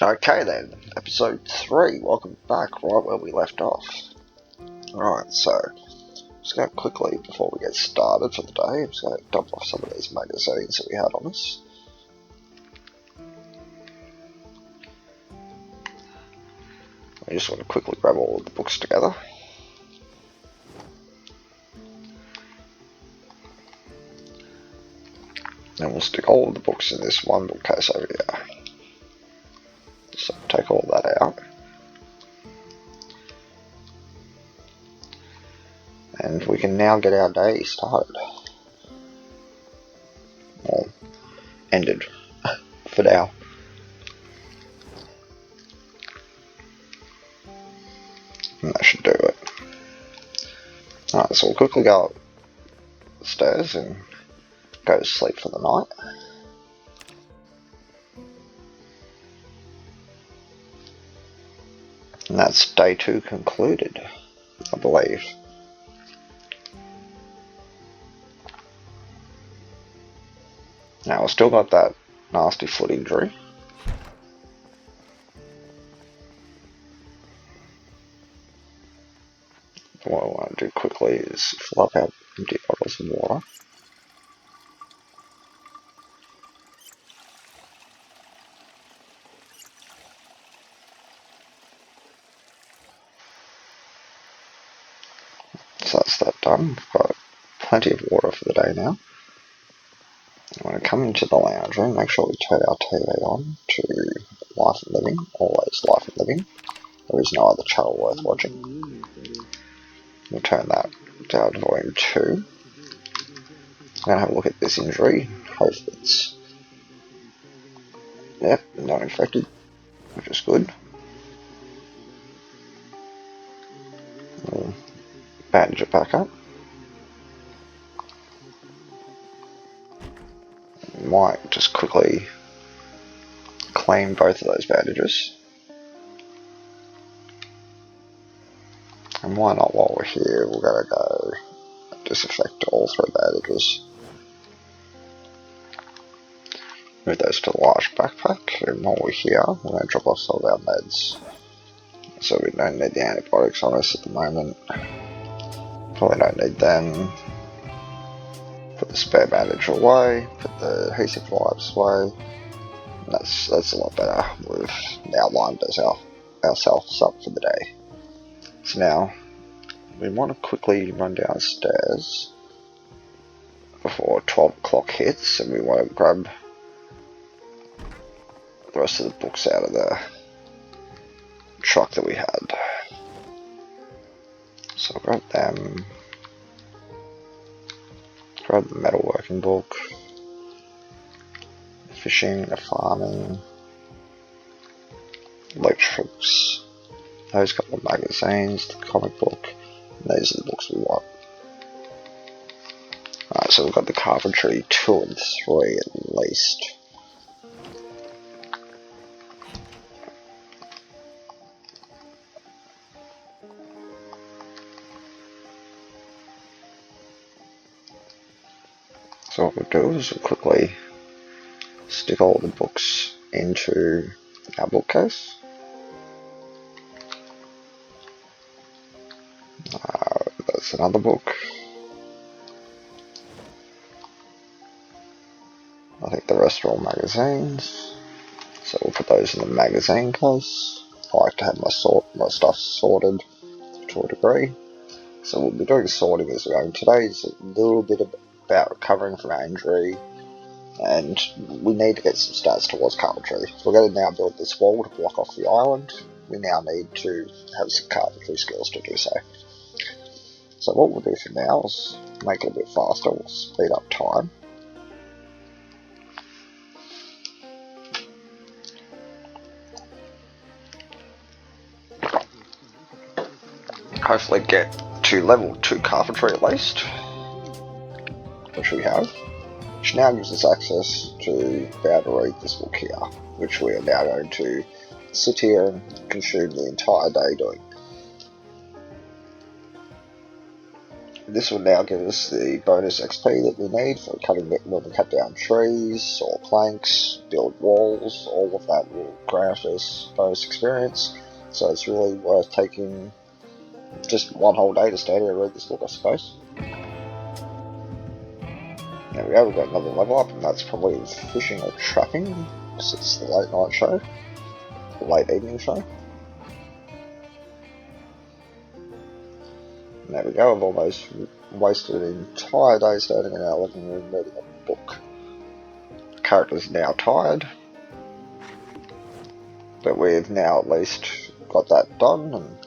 Okay then, episode 3, welcome back, right where we left off. Alright, so, just going to quickly, before we get started for the day, I'm just going to dump off some of these magazines that we had on us. I just want to quickly grab all of the books together. And we'll stick all of the books in this one bookcase over here. So take all that out. And we can now get our day started. Well, ended. For now. And that should do it. Alright, so we'll quickly go upstairs and go to sleep for the night. And that's day 2 concluded, I believe. Now, I've still got that nasty foot injury. What I want to do quickly is fill up our empty bottles of water. So that's that done. We've got plenty of water for the day now. I'm going to come into the lounge room, make sure we turn our TV on to Life and Living, always Life and Living. There is no other channel worth watching. We'll turn that down to volume 2. I'm going to have a look at this injury. Hopefully it's, yep, not infected, which is good. We'll bandage it back up. Might just quickly clean both of those bandages. And why not, while we're here, we're going to go disinfect all 3 bandages. Move those to the large backpack, and while we're here, we're going to drop off some of our meds. So we don't need the antibiotics on us at the moment. Probably don't need them. Put the spare bandage away, put the adhesive wipes away. And that's a lot better. We've now lined ourselves up for the day. So now, we want to quickly run downstairs before 12 o'clock hits, and we want to grab the rest of the books out of the truck that we had. So I'll grab them, grab the metalworking book, the fishing, the farming, electrics, those couple of magazines, the comic book, and these are the books we want. Alright, so we've got the carpentry 2 and 3 at least. So what we'll do is we'll quickly stick all the books into our bookcase. That's another book. I think the rest are all magazines. So we'll put those in the magazine case. I like to have my stuff sorted to a degree. So we'll be doing sorting as we go. Today's a little bit about recovering from our injury, and we need to get some stats towards carpentry. So we're going to now build this wall to block off the island. We now need to have some carpentry skills to do so. So what we'll do for now is make it a bit faster. We'll speed up time. Hopefully get to level 2 carpentry at least, which we have, which now gives us access to be able to read this book here, which we are now going to sit here and consume the entire day doing. This will now give us the bonus XP that we need for cutting when we cut down trees or planks, build walls. All of that will grant us bonus experience. So it's really worth taking just one whole day to stay here and read this book, I suppose. There we go, we've got another level up, and that's probably fishing or trapping, because it's the late night show, late evening show. And there we go, I've almost wasted an entire day standing in our living room reading a book. The character's now tired, but we've now at least got that done, and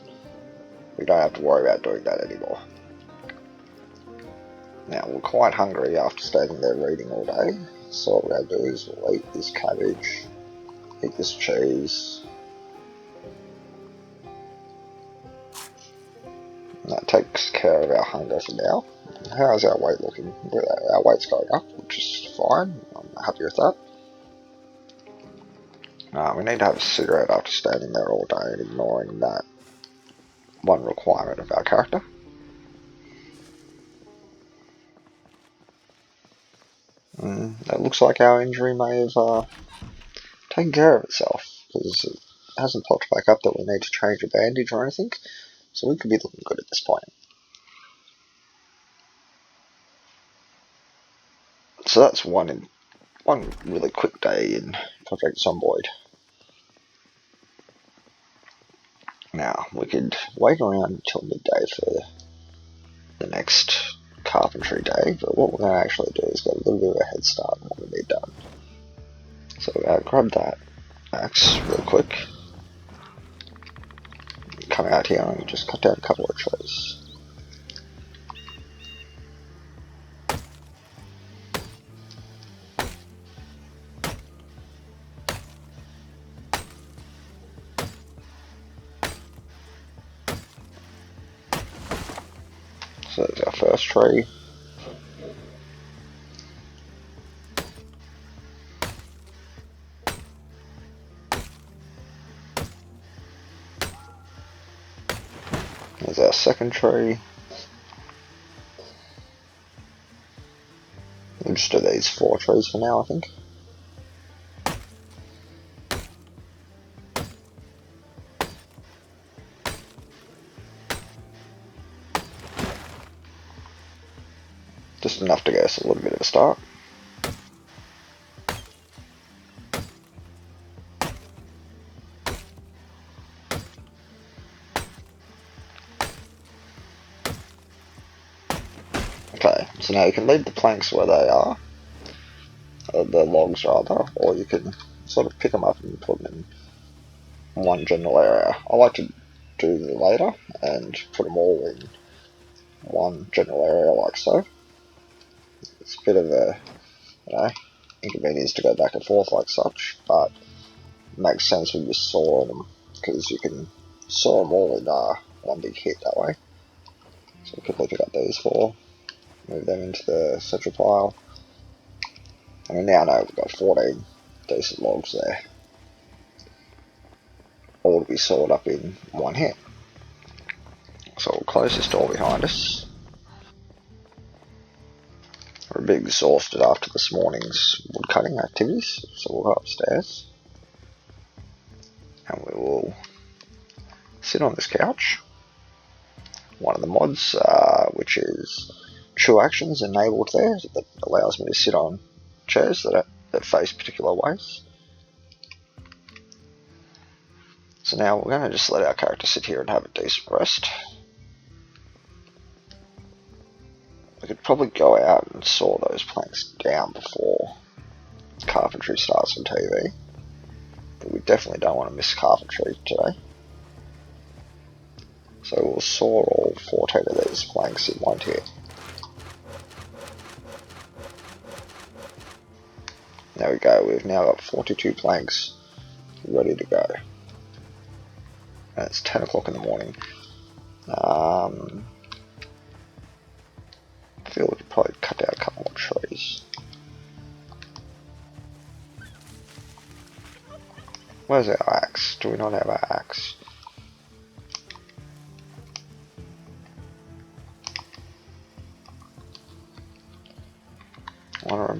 we don't have to worry about doing that anymore. Now, we're quite hungry after standing there reading all day, so what we're going to do is we'll eat this cabbage, eat this cheese, and that takes care of our hunger for now. How's our weight looking? Our weight's going up, which is fine, I'm happy with that. We need to have a cigarette after standing there all day and ignoring that one requirement of our character. It looks like our injury may have taken care of itself, because it hasn't popped back up that we need to change a bandage or anything, so we could be looking good at this point. So that's one really quick day in Project Zomboid. Now, we could wait around until midday for the next carpentry day, but what we're going to actually do is get a little bit of a head start on what we need done. So we're going to grab that axe real quick, come out here and just cut down a couple of trees. So there's our first tree. There's our second tree. We'll just do these 4 trees for now, I think. Just enough to get us a little bit of a start. Okay, so now you can leave the planks where they are, the logs rather, or you can sort of pick them up and put them in one general area. I like to do the later and put them all in one general area like so. It's a bit of a, inconvenience to go back and forth like such, but it makes sense when you saw them, because you can saw them all in one big hit that way. So we quickly pick up these 4, move them into the central pile, and we now know we've got 14 decent logs there, all to be sawed up in one hit. So we'll close this door behind us. We're a bit exhausted after this morning's woodcutting activities, so we'll go upstairs and we will sit on this couch. One of the mods, which is True Actions, enabled there, that allows me to sit on chairs that face particular ways. So now we're going to just let our character sit here and have a decent rest. We could probably go out and saw those planks down before carpentry starts on TV, but we definitely don't want to miss carpentry today. So we'll saw all 14 of these planks in one hit. There we go, we've now got 42 planks ready to go. And it's 10 o'clock in the morning. I feel we could probably cut down a couple more trees. Where's our axe? Do we not have our axe?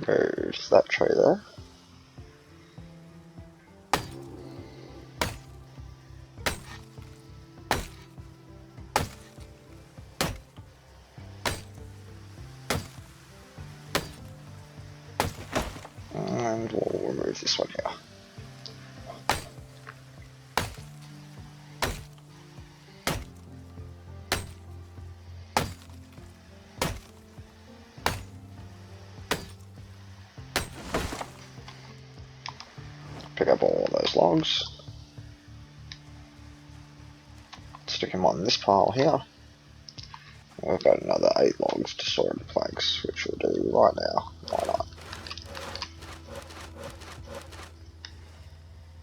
remove that tree there. And we'll remove this one here. Pick up all of those logs. Stick them on this pile here. We've got another 8 logs to store in the planks, which we'll do right now. Why not?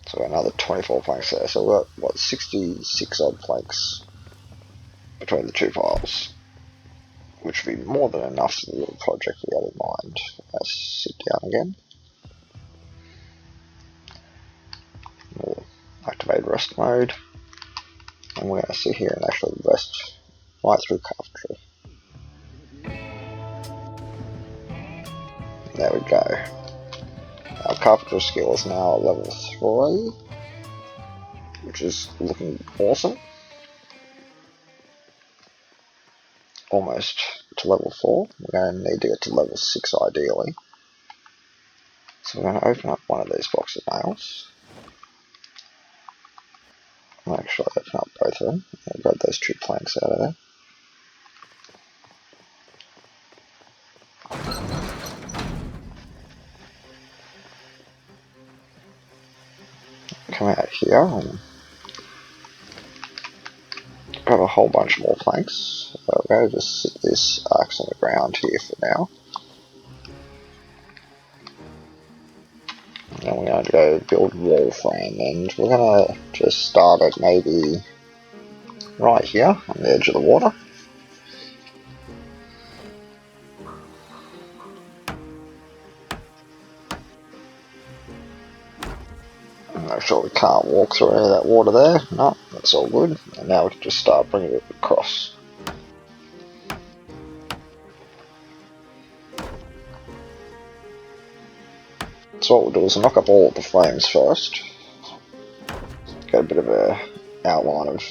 So another 24 planks there. So we've got, what, 66 odd planks between the two piles, which would be more than enough for the little project we had in mind. Let's sit down again. We'll activate rest mode. And we're going to sit here and actually rest right through carpentry. There we go. Our carpentry skill is now level 3, which is looking awesome. Almost to level 4. We're going to need to get to level 6 ideally. So we're going to open up one of these boxes of nails. I'll actually open up both of them. I'll grab those 2 planks out of there. Come out here and grab a whole bunch more planks. We're going to just sit this axe on the ground here for now. And then we're going to go build wall frame, and we're going to just start it maybe right here on the edge of the water. Make sure we can't walk through any of that water there. No, that's all good. And now we can just start bringing it across. So what we'll do is knock up all of the frames first. Get a bit of a outline of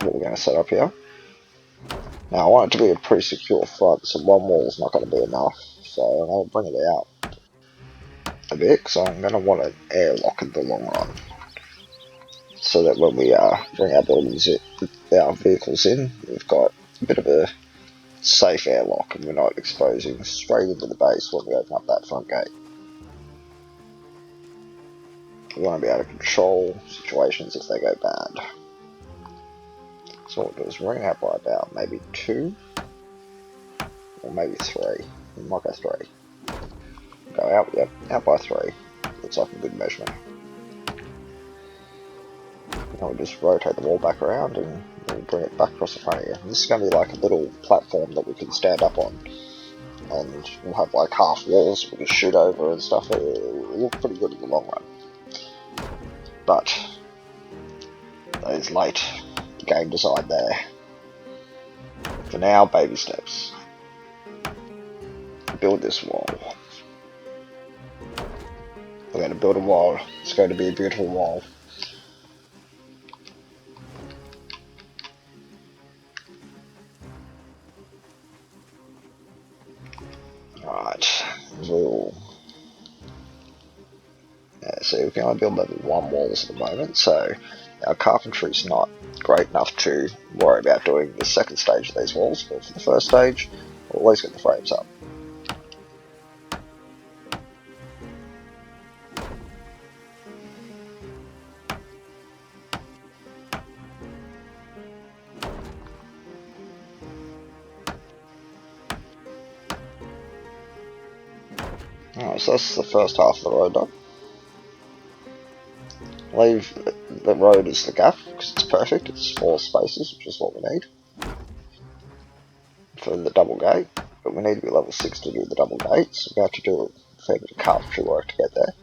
what we're going to set up here. Now I want it to be a pretty secure front, so one wall is not going to be enough. So I'm going to bring it out a bit, because I'm going to want an airlock in the long run. So that when we bring our vehicles in, we've got a bit of a safe airlock and we're not exposing straight into the base when we open up that front gate. We want to be able to control situations if they go bad. So what we'll do is ring out by about maybe 2 or maybe 3. We might go 3. Go out, yep, out by 3. Looks like a good measurement. Now we just rotate the wall back around and we'll bring it back across the front here. And this is going to be like a little platform that we can stand up on. And we'll have like half walls we can shoot over and stuff. It will look pretty good in the long run. But that is late game design there. For now, baby steps. Build this wall. We're going to build a wall. It's going to be a beautiful wall. Alright, we'll... so we can only build level 1 walls at the moment, so our carpentry's not great enough to worry about doing the second stage of these walls, but for the first stage, we'll at least get the frames up. Alright, so that's the first half of the road done. Leave the road as the gap, because it's perfect, it's 4 spaces, which is what we need for the double gate, but we need to be level 6 to do the double gate, so we have to do a fair bit of carpentry work to get there.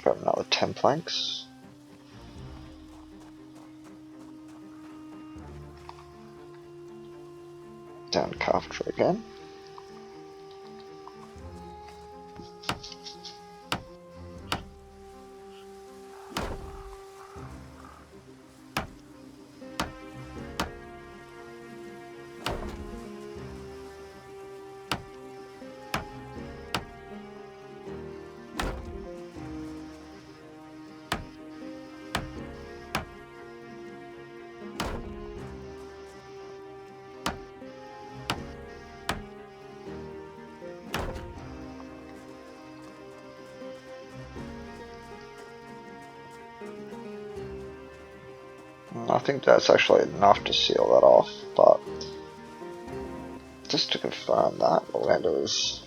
Grab another 10 planks. Down to Carpentry again. I think that's actually enough to seal that off, but just to confirm that, what we're going to do is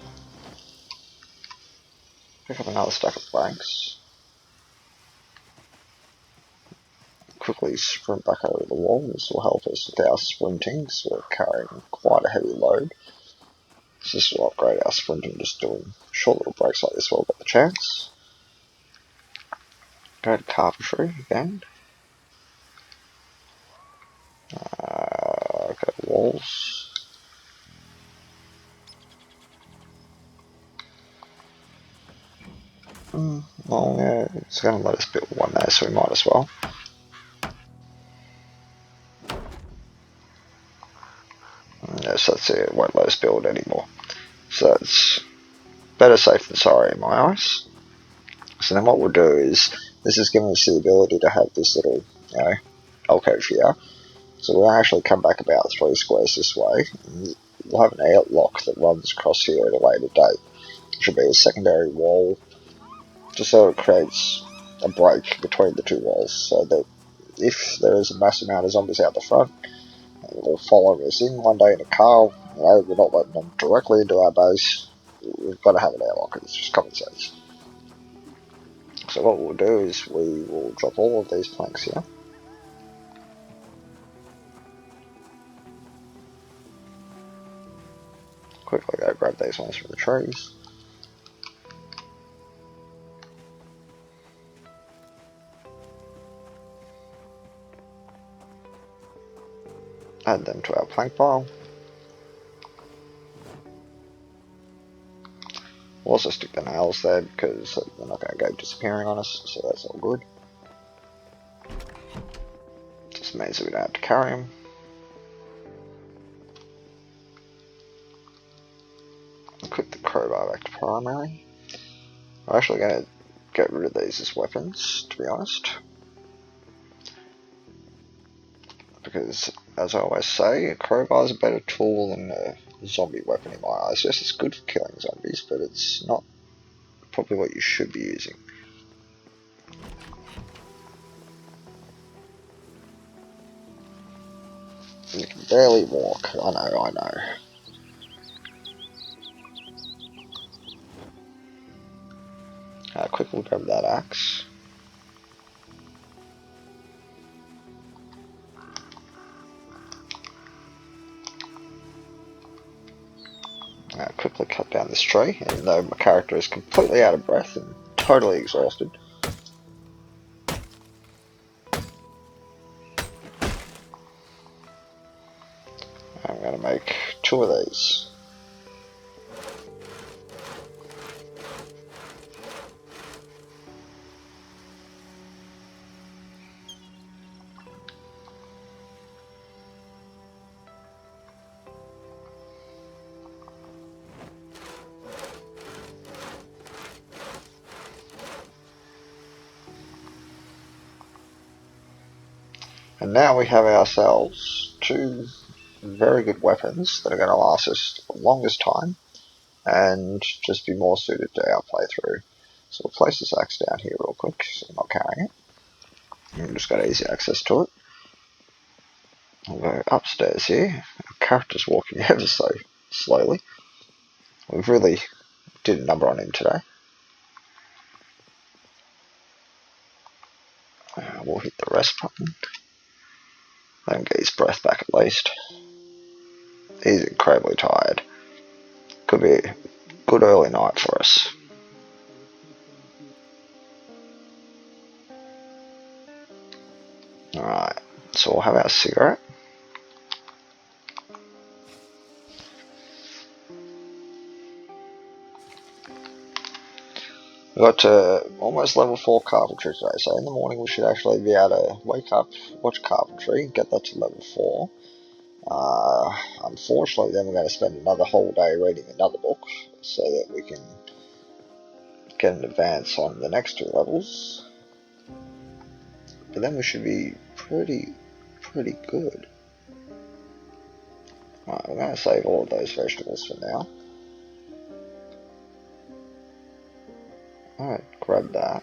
pick up another stack of blanks, quickly sprint back over the wall. This will help us with our sprinting, so we're carrying quite a heavy load. So this will upgrade our sprinting, just doing short little breaks like this while we've got the chance. Go to Carpentry again. Go to walls. Well, yeah, it's going to let us build one there, so we might as well. Yes, that's it. It won't let us build anymore. So it's better safe than sorry in my eyes. So then what we'll do is, this is giving us the ability to have this little, alcove here. So we'll actually come back about 3 squares this way. And we'll have an outlock that runs across here at a later date. Which will be a secondary wall, just so it creates a break between the two walls, so that if there is a massive amount of zombies out the front, they're following us in one day in a car, we're not letting them directly into our base. We've got to have an airlock, it's just common sense. So what we'll do is we will drop all of these planks here. Quickly go grab these ones from the trees. Add them to our plank pile. We'll also stick the nails there because they're not going to go disappearing on us, so that's all good. Just means that we don't have to carry them. Click the crowbar back to primary. I'm actually going to get rid of these as weapons, to be honest. Because, as I always say, a crowbar is a better tool than a zombie weapon in my eyes. Yes, it's good for killing zombies, but it's not probably what you should be using. You can barely walk, I know. Quickly grab that axe. Quickly cut down this tree, even though my character is completely out of breath and totally exhausted. I'm going to make 2 of these. And now we have ourselves 2 very good weapons that are going to last us the longest time and just be more suited to our playthrough. So we'll place this axe down here real quick so I'm not carrying it. We've just got easy access to it. We'll go upstairs here. Our character's walking ever so slowly. We've really did a number on him today. We'll hit the rest button. Let him get his breath back at least. He's incredibly tired. Could be a good early night for us. Alright, so we'll have our cigarette. We got to almost level 4 carpentry today, so in the morning we should actually be able to wake up, watch carpentry, get that to level 4. Unfortunately, then we're going to spend another whole day reading another book so that we can get an advance on the next 2 levels. But then we should be pretty good. Right, we're going to save all of those vegetables for now. Alright, grab that.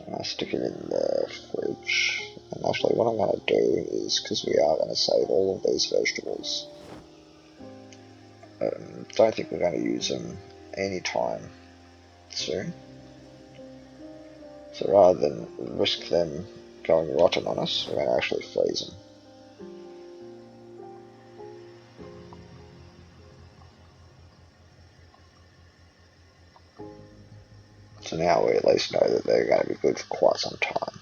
I'll stick it in the fridge. And actually what I'm going to do is, because we are going to save all of these vegetables, don't think we're going to use them anytime soon. So rather than risk them going rotten on us, we're going to actually freeze them. So now we at least know that they're going to be good for quite some time.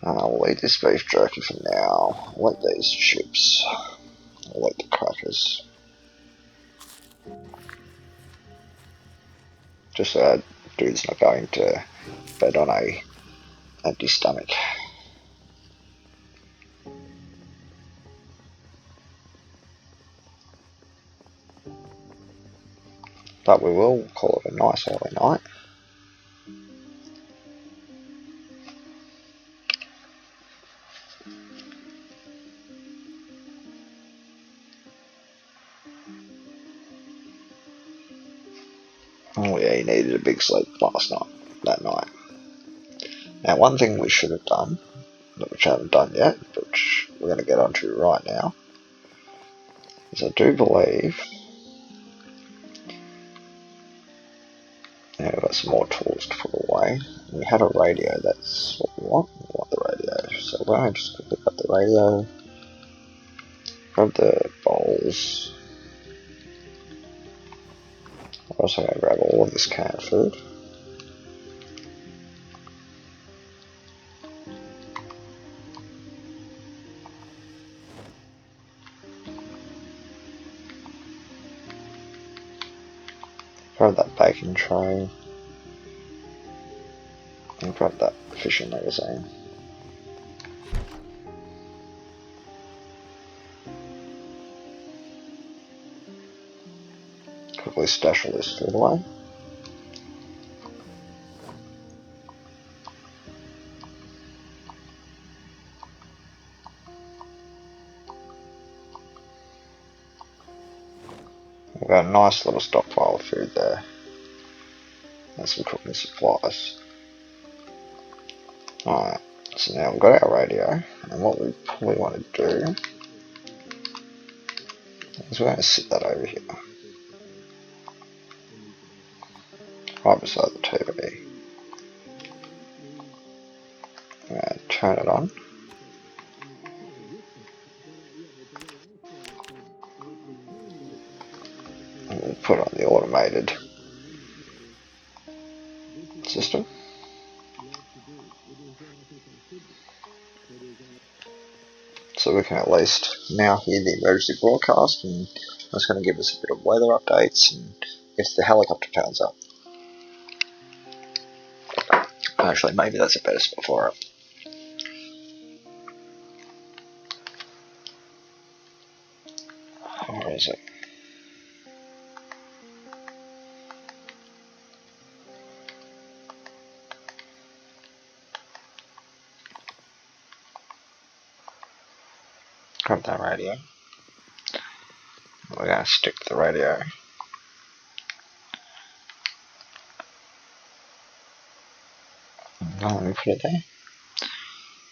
We'll eat this beef jerky for now. I'll eat these chips. I'll eat the crackers. Just so that dude's not going to bed on a empty stomach. But we will call it a nice early night. Oh yeah, he needed a big sleep that night. Now one thing we should have done, which I haven't done yet, which we're going to get onto right now, is I do believe, yeah, we've got some more tools to put away. We had a radio, that's what we want. We want the radio. So we're going to just quickly grab the radio, grab the bowls. I'm also going to grab all of this canned food. Grab that bacon tray. And grab that fishing magazine. Quickly stash all this food away. We've got a nice little stockpile of food there. And some cooking supplies. Alright, so now we've got our radio, and what we probably want to do is we're going to sit that over here. Right beside the TV. We're going to turn it on. And we'll put on the automated system. So we can at least now hear the emergency broadcast, and that's going to give us a bit of weather updates and if the helicopter turns up. Actually, maybe that's a better spot for it. Where is it? Grab that radio. We're going to stick the radio. Let me put it there.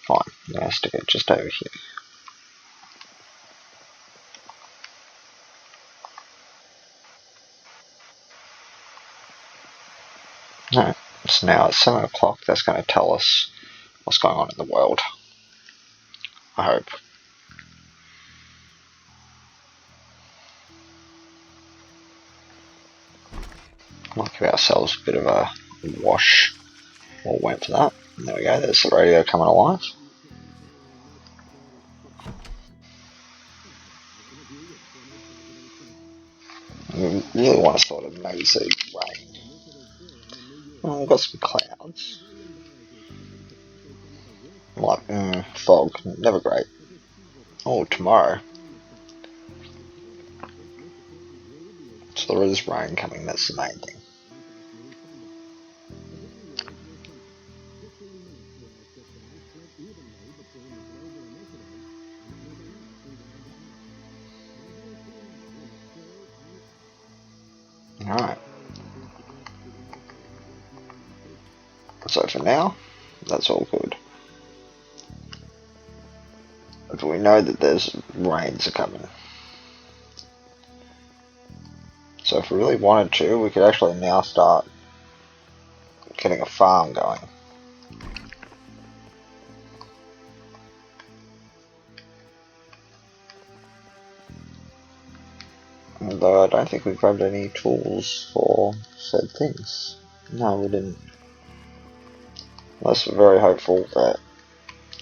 Fine, I'm going to stick it just over here. Alright, so now it's 7 o'clock. That's going to tell us what's going on in the world. I hope. Might give ourselves a bit of a wash. We'll wait for that. And there we go, there's the radio coming alive. We really want to sort of maybe see rain. Oh, we've got some clouds. Like, fog, never great. Oh, tomorrow. So there is rain coming, that's the main thing. Alright. So for now, that's all good. But we know that there's rains are coming. So if we really wanted to, we could actually now start getting a farm going. Although I don't think we grabbed any tools for said things. No, we didn't. Unless we're very hopeful that...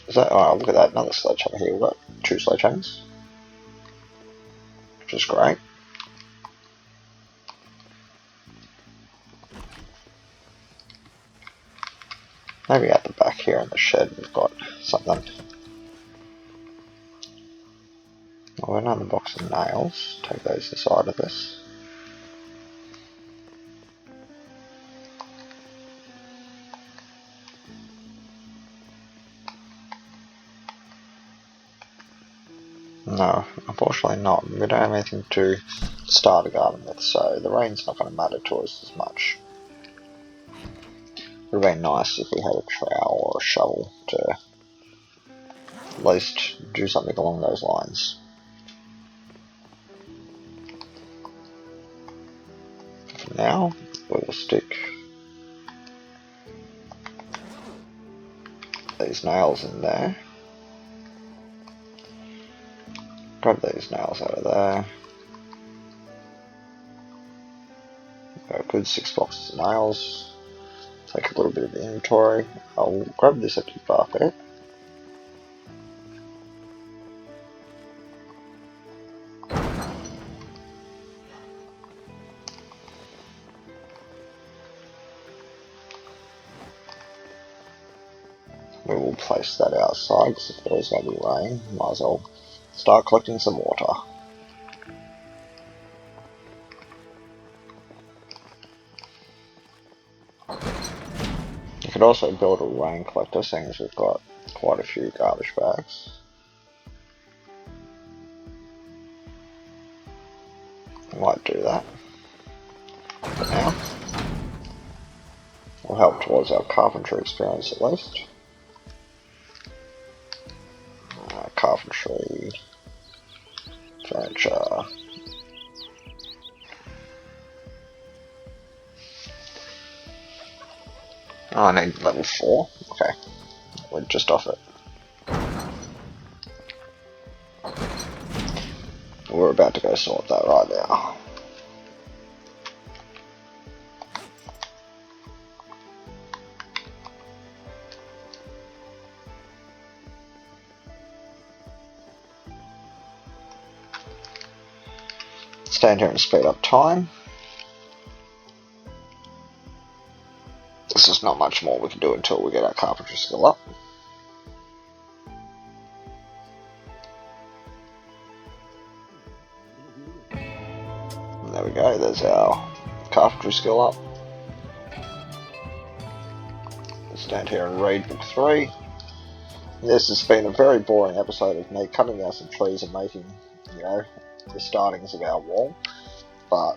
Is that... Oh, look at that, another sledgehammer here. We've got 2 sledgehammers. Which is great. Maybe at the back here in the shed we've got something. Oh, another box of nails. Take those inside of this. No, unfortunately not. We don't have anything to start a garden with, so the rain's not going to matter to us as much. It would have been nice if we had a trowel or a shovel to at least do something along those lines. For now, we will stick these nails in there. Grab these nails out of there. Got a good 6 boxes of nails. Take a little bit of inventory. I'll grab this empty bucket. We will place that outside because if there is going to be rain, might as well start collecting some water. You could also build a rain collector, seeing as we've got quite a few garbage bags. I might do that. For now. Will help towards our carpentry experience at least. Carpentry, furniture. Oh, I need level 4. Okay, we're just off it. We're about to go sort that right now. Stand here and speed up time. There's just not much more we can do until we get our carpentry skill up. And there we go, there's our carpentry skill up. We'll stand here and read book 3. This has been a very boring episode of me cutting down some trees and making, the startings of our wall. But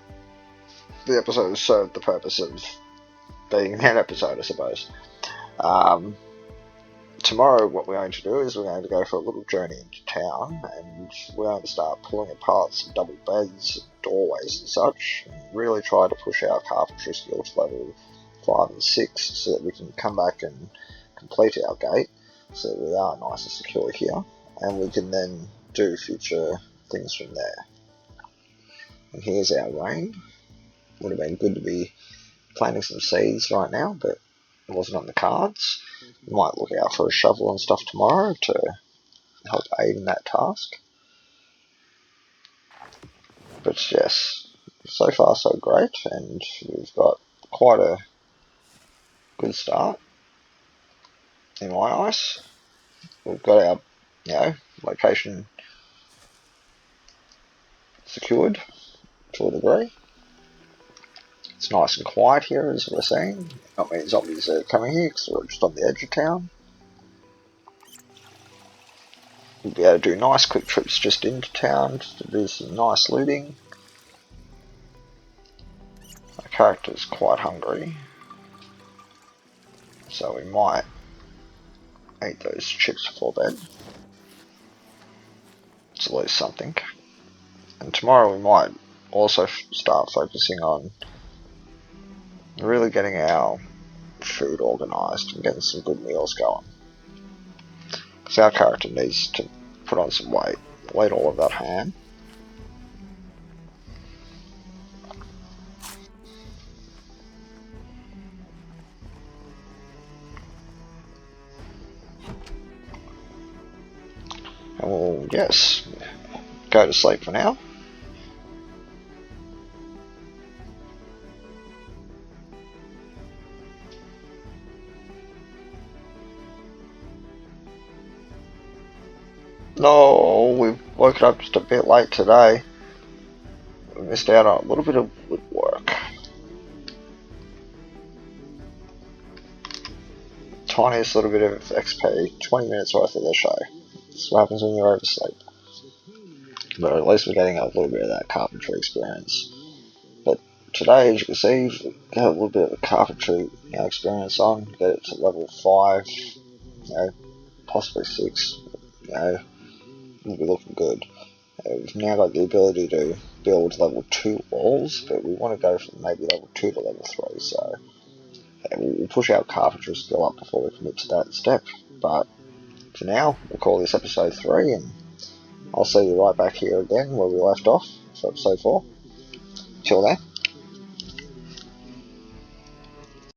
the episode has served the purpose of being an episode, I suppose. Tomorrow what we're going to do is we're going to go for a little journey into town, and we're going to start pulling apart some double beds, doorways and such, and really try to push our carpentry skill to level 5 and 6 so that we can come back and complete our gate so that we are nice and secure here, and we can then do future things from there. And here's our rain. Would have been good to be planting some seeds right now, but it wasn't on the cards. Might look out for a shovel and stuff tomorrow to help aid in that task. But yes, so far so great, and we've got quite a good start in my eyes. We've got our, location secured to a degree. It's nice and quiet here, as we're seeing. Not many zombies are coming here because we're just on the edge of town. We'll be able to do nice quick trips just into town to do some nice looting. Our character's quite hungry, so we might eat those chips before bed. It's at least something. And tomorrow we might also start focusing on really getting our food organised and getting some good meals going. Because our character needs to put on some weight. We'll eat all of that ham. And we'll, yes, go to sleep for now. No, we've woken up just a bit late today. We missed out on a little bit of woodwork. Tiniest little bit of XP, 20 minutes worth of the show. That's what happens when you're oversleep. But at least we're getting a little bit of that carpentry experience. But today, as you can see, we got a little bit of the carpentry experience on. Get it to level 5, possibly 6. We'll be looking good. We've now got the ability to build level 2 walls, but we want to go from maybe level 2 to level 3, so we'll push our carpentry skill up before we commit to that step. But for now, we'll call this episode 3, and I'll see you right back here again where we left off for episode 4. Till then.